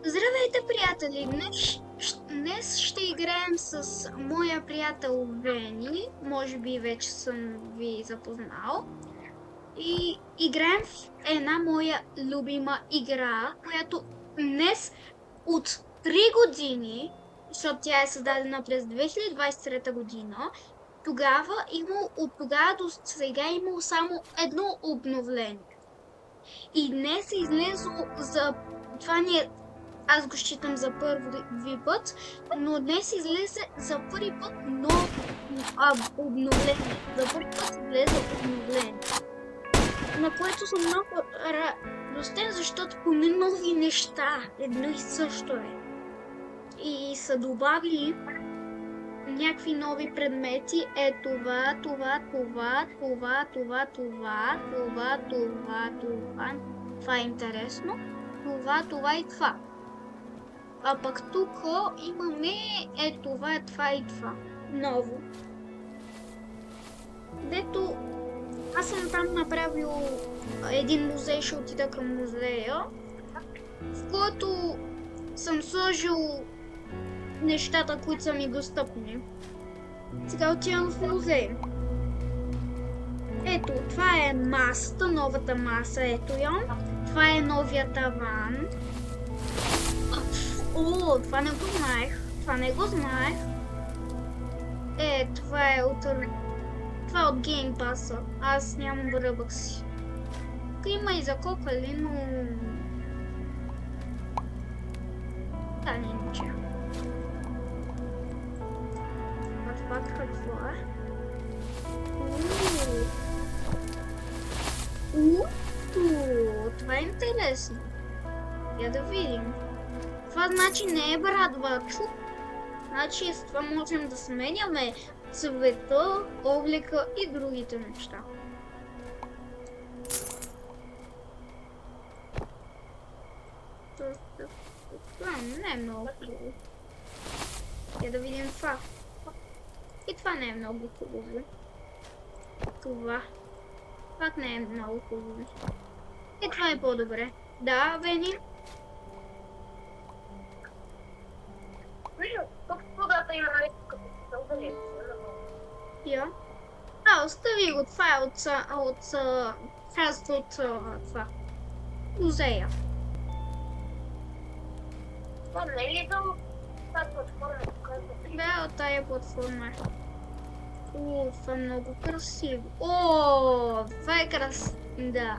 Здравейте, приятели! Днес ще играем с моя приятел Вени. Може би вече съм ви запознал. И играем в една моя любима игра, която днес от 3 години, защото тя е създадена през 2023 година, от тогава до сега е имало само едно обновление. И днес е излезло аз го считам за първи път, но днес излезе за първи път обновление. За първи път излезе обновление, на което съм много радостен, защото поне нови неща, едно и също е. И са добавили някакви нови предмети. Това е интересно. Това и това. А пък тук имаме това и това. Ново. Дето аз съм там направил един музей, ще отида към музея, в който съм сложил нещата, които са ми достъпни. Сега отивам в музей. Ето, това е масата, новата маса, ето я. Това е новия таван. О, това не го знаех. Това е от Game Pass. Аз нямам Robux. Има и за кокали, но... Да, не иначе. Това какво е? Това е интересно. Я да видим. Това значи не е брадвачо. Значи с това можем да сменяме цвета, облика и другите неща. Това не е много хубаво. Я да видим това. И това не е много хубаво. Това пак не е много хубаво. И това е по-добре. Да, Вени? Тук водата има нещо като сълзали. Я? Остави го. Това е част от това. Музея. Това не е ли до тази платформа? Да, от тая платформа. Това е много красиво. Това е красиво. Да.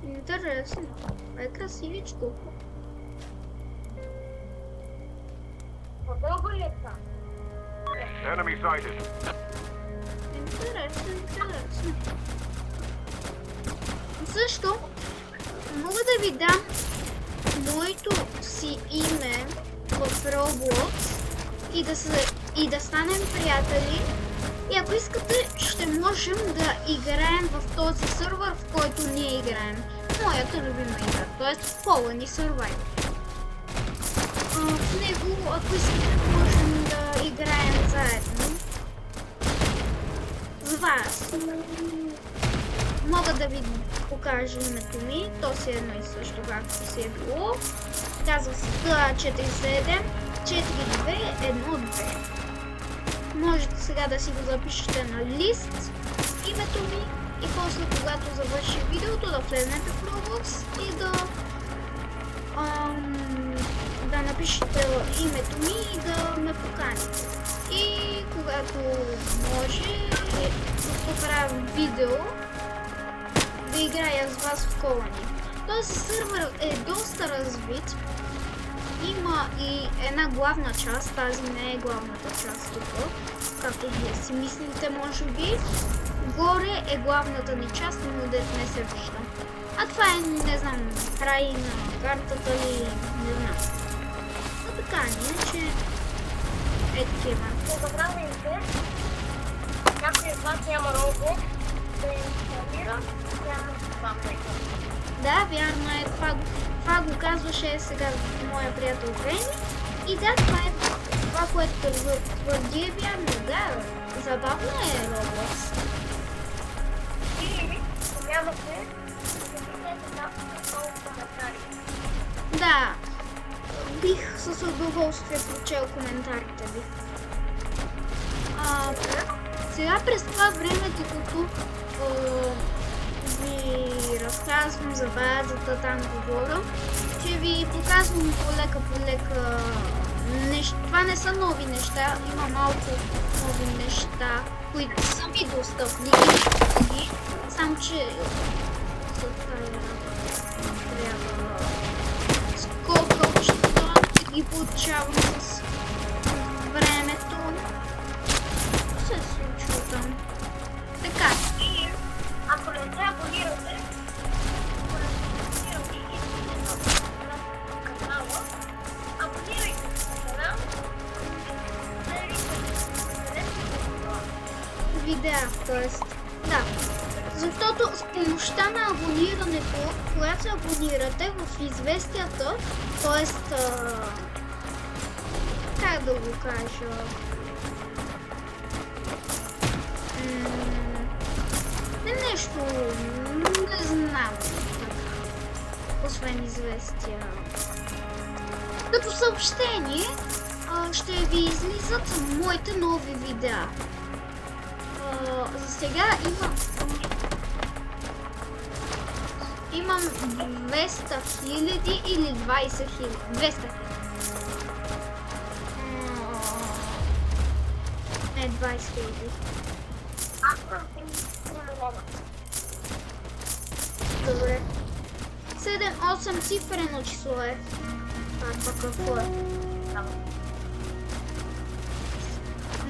Интересно. Това е красивичко. По-дълго ли е това? Enemy sighted. Интересно. Също мога да ви дам моето си име в Roblox и да станем приятели. И ако искате, ще можем да играем в този сървър, в който ние играем. Моята любима игра, т.е. Fallen Survivor. В него, ако искате, можем да играем заедно с вас. Мога да ви покажа името ми, то си е едно и също, както си е било. Казва се TA47 4212. Можете сега да си го запишете на лист, името ми, и после, когато завърши видеото, да влезнете в Roblox и да напишете името ми и да ме поканите. И когато може, да правя видео, да играя с вас в колани. Този сървър е доста развит. Има и една главна част, тази не е главната част тук, както вие си мислите, може би. Горе е главната ни част, но дет не се вижда. А това е, не знам, край на картата ли, не знам. Но така, иначе е такива. Забравяйте, някой от вас няма Roblox да инсталира, няма това прека. Да, вярно е. Това го казваше сега моя приятел Вени. И да, това, което твърди е вярно. Да, забавно е Roblox. Или нямате така много коментари. Да, бих с удоволствие прочел коментарите ви. Сега през това време, докато ви разказвам за базата, там говоря, ще ви показвам полека неща. Това не са нови неща, има малко нови неща, които са ми достъпни и само че за тая трябва скока общества ги получавам с времето. Какво се случва там? Така. И ако не се абонирате, на канала, абонирайте се на канала, Видеа, т.е. да. Защото с помощта на абонирането, когато се абонирате в известията, т.е. как да го кажа? Нещо, не знам. Освен известия. Като съобщение ще ви излизат моите нови видеа. За сега имам 200 000 или 20 000. 200 000. Не, 20 000. аз съм 3 милиона. Добре. 7-8 цифрено число е. Това какво е?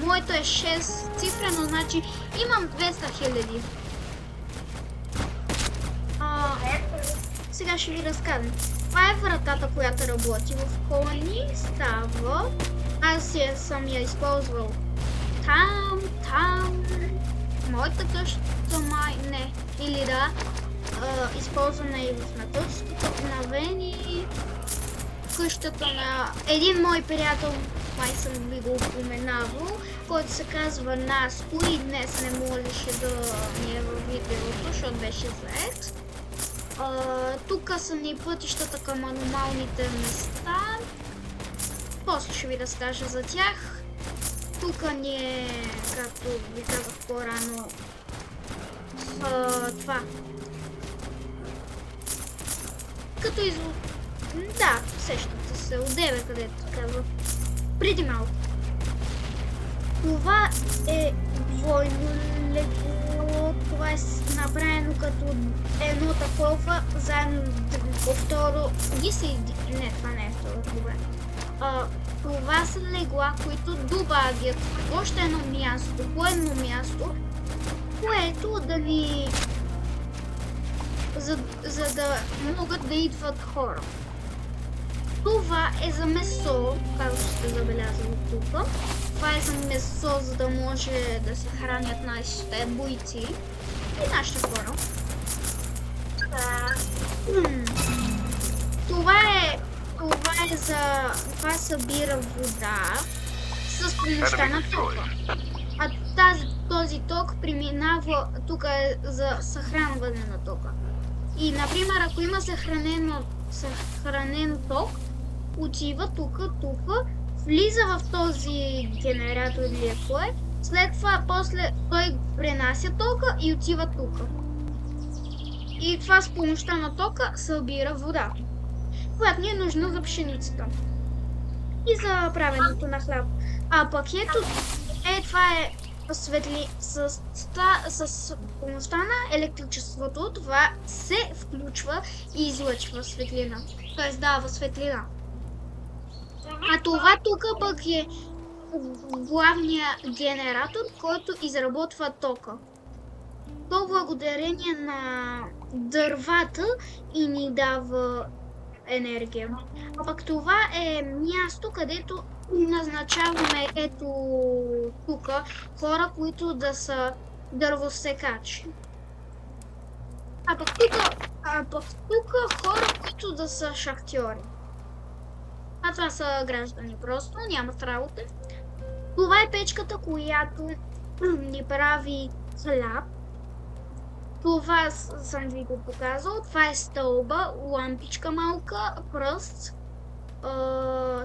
Моето е 6 цифрено, значи имам 200 000. Сега ще ви разказвам. Това е вратата, която работи в Колони. Става. Аз съм я използвал там. Моята къща май не. Или да. Използвана и в натърското на Вени. Къщата на един мой приятел, май съм ви го упоменавал, който се казва Наско и днес не можеше да ни е във видеото, защото беше заед. Тук са ни пътищата към аномалните места. После ще ви разкажа за тях. Тук ни е, както ви казах по-рано, това. Като да, сещате се, отдеве където казва. Преди малко. Това е двойно легло. Това е направено като едно такова, заедно второ. Не, това не е второ, добре. Това са легла, които добавят още едно място, по едно място, което да ни... За да могат да идват хора. Това е за месо, както сте забелязали тук. Това е за месо, за да може да се хранят нашите бойци и нашите хора. Това събира вода с помощта на тока. А този ток преминава, тук е за съхранване на тока. И, например, ако има съхранен ток, отива тук, влиза в този генератор или ако е, след това после той пренася тока и отива тук. И това с помощта на тока събира вода, която ни е нужна за пшеницата и за правенето на хляб. А пакето това е с помощта на електричеството, това се включва и излъчва светлина. Т.е. дава светлина. А това тук пък е главният генератор, който изработва тока. То благодарение на дървата и ни дава енергия. А пък това е място, където назначаваме ето тук хора, които да са дървосекачи. А пък тук хора, които да са шахтьори. А това са граждани просто, нямат работа. Това е печката, която ни прави хляб. Това съм ви го показал. Това е стълба, лампичка малка, пръст,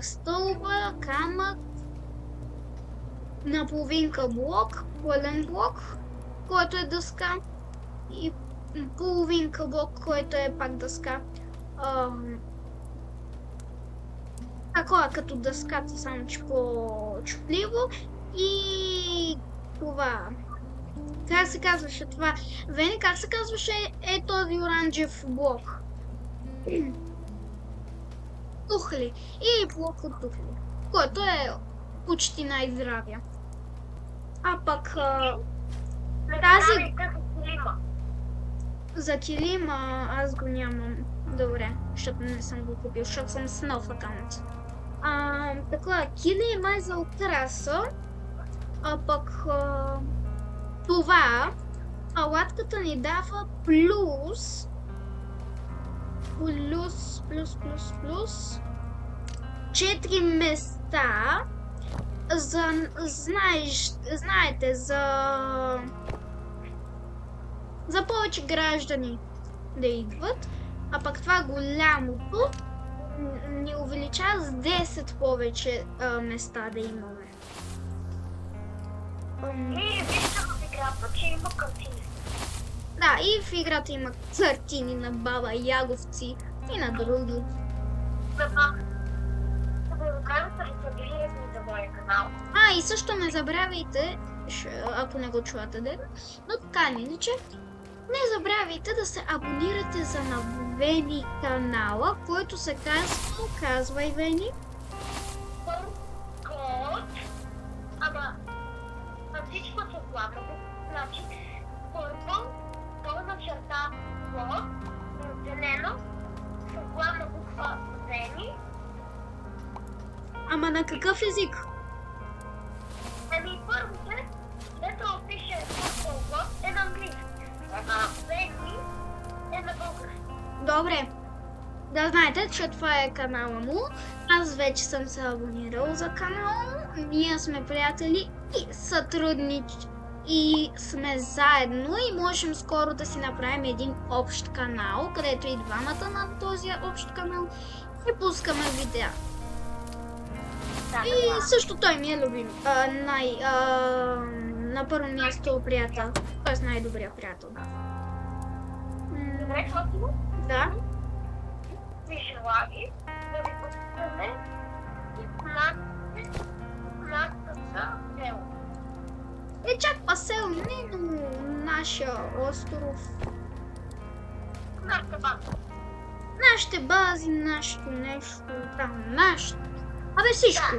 стълба, камък, наполовинка блок, пълен блок, който е дъска и половинка блок, който е пак дъска. Такова като дъската, само че по-чупливо. И това. Как се казваше това? Вени, как се казваше този оранжев блок? Тухли. И блок от тухли, който е почти най-здравия. А пък тази... За килима аз го нямам. Добре, защото не съм го купил, защото съм с нов акаунт. Така, килима е за украса, а пък това палатката ни дава плюс 4 места за, знаете, за повече граждани да идват, а пък това голямото ни увеличава с 10 повече места да имаме. И вижте в играта, че има картини. Да, и в играта има картини на Баба Яговци и на други. Да не забравяйте да се абонирате за моя канал. И също не забравяйте, ако не го чувате, но така не иначе, не забравяйте да се абонирате за на Вени канала, който се казва, казвай Вени. Код, ама на всичко се главно, значи първо, долна черта, код, разделено, с главна буква Вени. Ама на какъв език? Първото е, дето пише код е на английски. Вени е на български. Добре. Да знаете, че това е канала му. Аз вече съм се абонирал за канала. Ние сме приятели и сътрудничи. И сме заедно и можем скоро да си направим един общ канал, където и двамата на този общ канал и пускаме видеа. И също той ми е любим. На първо място приятел. Т.е. най-добрия приятел. Добре, хватило? Да. Ви желая да ви подписваме и нашата дело. Чак пасел, не, но нашия остров. Нашата база. Нашите бази, нашето нещо, там, нашето. Абе всичко.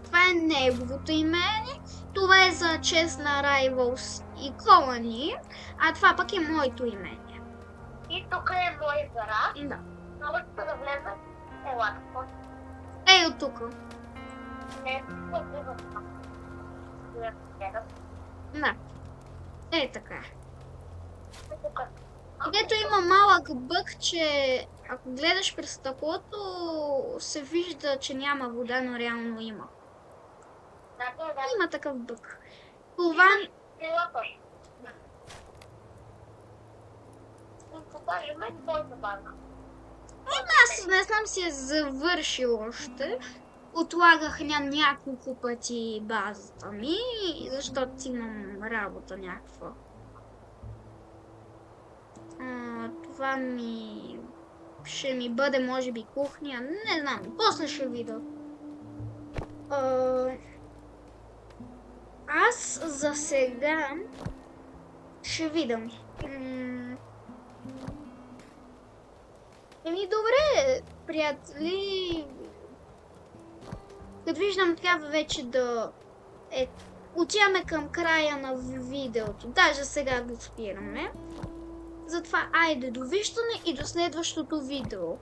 Това е неговото име. Това е за чест на Rivals и Colony, а това пък е моето име. И тук е мой гараж. Да. Много ще да влезе. Елата. Ей от тук. Не, тук е за това. Да. Е така. Тук. Където има малък бък, че ако гледаш през стъклото, се вижда, че няма вода, но реално има. Има такъв бък. Това... Елата. И покажем твоята база. Аз не съм си я завършил още. Отлагах няколко пъти базата ми, защото имам работа някаква. Това ще ми бъде, може би, кухня. Не знам, после ще видя. Аз за сега ще видам. Добре, приятели. Като виждам, трябва вече да... отиваме към края на видеото. Даже сега го спираме. Затова айде, довиждане и до следващото видео.